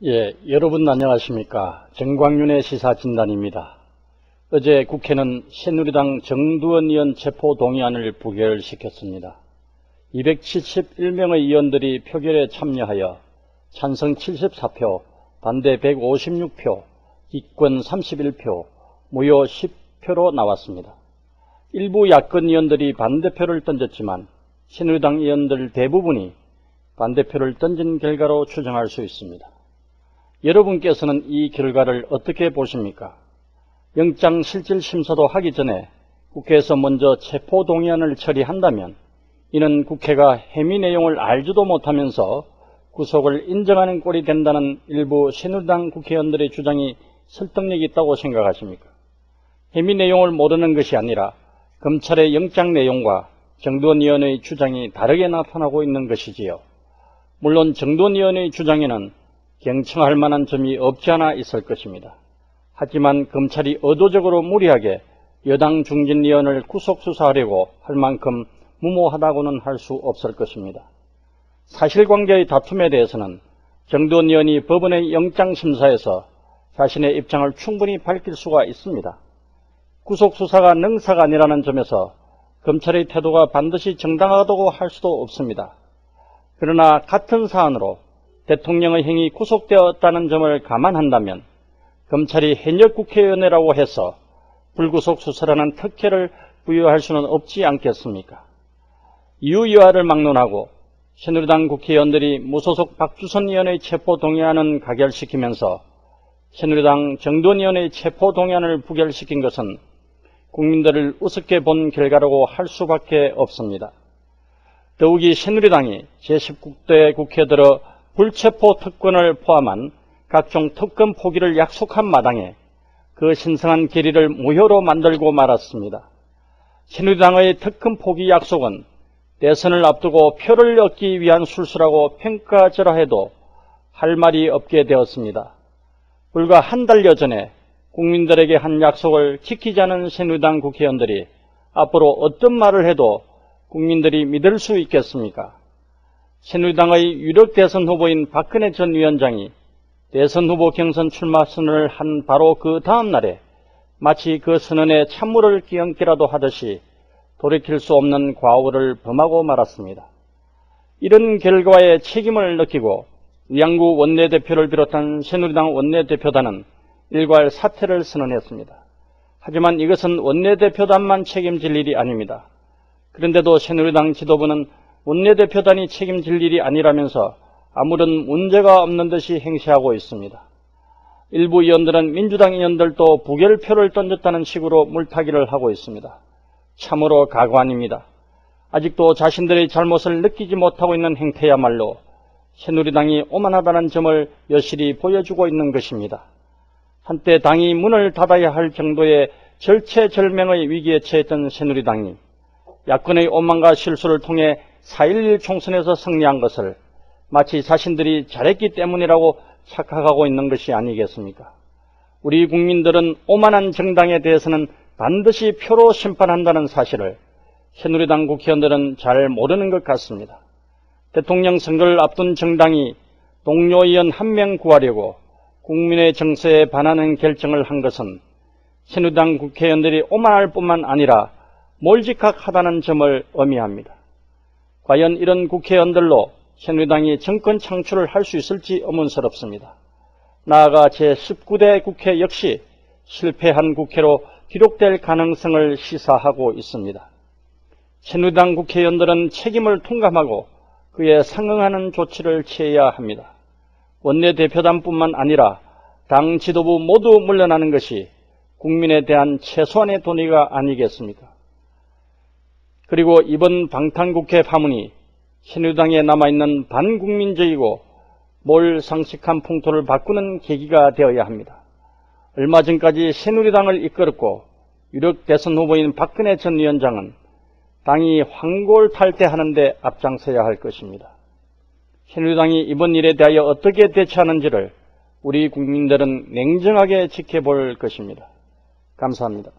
여러분 안녕하십니까. 정광윤의 시사진단입니다. 어제 국회는 새누리당 정두원 의원 체포동의안을 부결시켰습니다. 271명의 의원들이 표결에 참여하여 찬성 74표, 반대 156표, 기권 31표, 무효 10표로 나왔습니다. 일부 야권 의원들이 반대표를 던졌지만 새누리당 의원들 대부분이 반대표를 던진 결과로 추정할 수 있습니다. 여러분께서는 이 결과를 어떻게 보십니까? 영장실질심사도 하기 전에 국회에서 먼저 체포동의안을 처리한다면 이는 국회가 혐의 내용을 알지도 못하면서 구속을 인정하는 꼴이 된다는 일부 새누리당 국회의원들의 주장이 설득력이 있다고 생각하십니까? 혐의 내용을 모르는 것이 아니라 검찰의 영장 내용과 정두원 의원의 주장이 다르게 나타나고 있는 것이지요. 물론 정두원 의원의 주장에는 경청할 만한 점이 없지 않아 있을 것입니다. 하지만 검찰이 의도적으로 무리하게 여당 중진 의원을 구속수사하려고 할 만큼 무모하다고는 할 수 없을 것입니다. 사실관계의 다툼에 대해서는 정두원 의원이 법원의 영장심사에서 자신의 입장을 충분히 밝힐 수가 있습니다. 구속수사가 능사가 아니라는 점에서 검찰의 태도가 반드시 정당하다고 할 수도 없습니다. 그러나 같은 사안으로 대통령의 행위 구속되었다는 점을 감안한다면 검찰이 현역 국회의원이라고 해서 불구속 수사라는 특혜를 부여할 수는 없지 않겠습니까? 이유여하를 막론하고 새누리당 국회의원들이 무소속 박주선 의원의 체포동의안을 가결시키면서 새누리당 정두원 의원의 체포동의안을 부결시킨 것은 국민들을 우습게 본 결과라고 할 수밖에 없습니다. 더욱이 새누리당이 제19대 국회 들어 불체포 특권을 포함한 각종 특권 포기를 약속한 마당에 그 신성한 결의를 무효로 만들고 말았습니다. 새누리당의 특권 포기 약속은 대선을 앞두고 표를 얻기 위한 술수라고 평가하더라 해도 할 말이 없게 되었습니다. 불과 한 달여 전에 국민들에게 한 약속을 지키지 않은 새누리당 국회의원들이 앞으로 어떤 말을 해도 국민들이 믿을 수 있겠습니까? 새누리당의 유력 대선 후보인 박근혜 전 위원장이 대선 후보 경선 출마 선언을 한 바로 그 다음 날에 마치 그 선언에 찬물을 끼얹기라도 하듯이 돌이킬 수 없는 과오를 범하고 말았습니다. 이런 결과에 책임을 느끼고 의향구 원내대표를 비롯한 새누리당 원내대표단은 일괄 사퇴를 선언했습니다. 하지만 이것은 원내대표단만 책임질 일이 아닙니다. 그런데도 새누리당 지도부는 원내대표단이 책임질 일이 아니라면서 아무런 문제가 없는 듯이 행세하고 있습니다. 일부 의원들은 민주당 의원들도 부결표를 던졌다는 식으로 물타기를 하고 있습니다. 참으로 가관입니다. 아직도 자신들의 잘못을 느끼지 못하고 있는 행태야말로 새누리당이 오만하다는 점을 여실히 보여주고 있는 것입니다. 한때 당이 문을 닫아야 할 정도의 절체절명의 위기에 처했던 새누리당이 야권의 오만과 실수를 통해 4.11 총선에서 승리한 것을 마치 자신들이 잘했기 때문이라고 착각하고 있는 것이 아니겠습니까? 우리 국민들은 오만한 정당에 대해서는 반드시 표로 심판한다는 사실을 새누리당 국회의원들은 잘 모르는 것 같습니다. 대통령 선거를 앞둔 정당이 동료 의원 한 명 구하려고 국민의 정서에 반하는 결정을 한 것은 새누리당 국회의원들이 오만할 뿐만 아니라 몰지각하다는 점을 의미합니다. 과연 이런 국회의원들로 새누리당이 정권 창출을 할 수 있을지 의문스럽습니다. 나아가 제19대 국회 역시 실패한 국회로 기록될 가능성을 시사하고 있습니다. 새누리당 국회의원들은 책임을 통감하고 그에 상응하는 조치를 취해야 합니다. 원내대표단뿐만 아니라 당 지도부 모두 물러나는 것이 국민에 대한 최소한의 도리가 아니겠습니까? 그리고 이번 방탄국회 파문이 새누리당에 남아있는 반국민적이고 몰상식한 풍토를 바꾸는 계기가 되어야 합니다. 얼마 전까지 새누리당을 이끌었고 유력 대선 후보인 박근혜 전 위원장은 당이 황골탈퇴하는 데 앞장서야 할 것입니다. 새누리당이 이번 일에 대하여 어떻게 대처하는지를 우리 국민들은 냉정하게 지켜볼 것입니다. 감사합니다.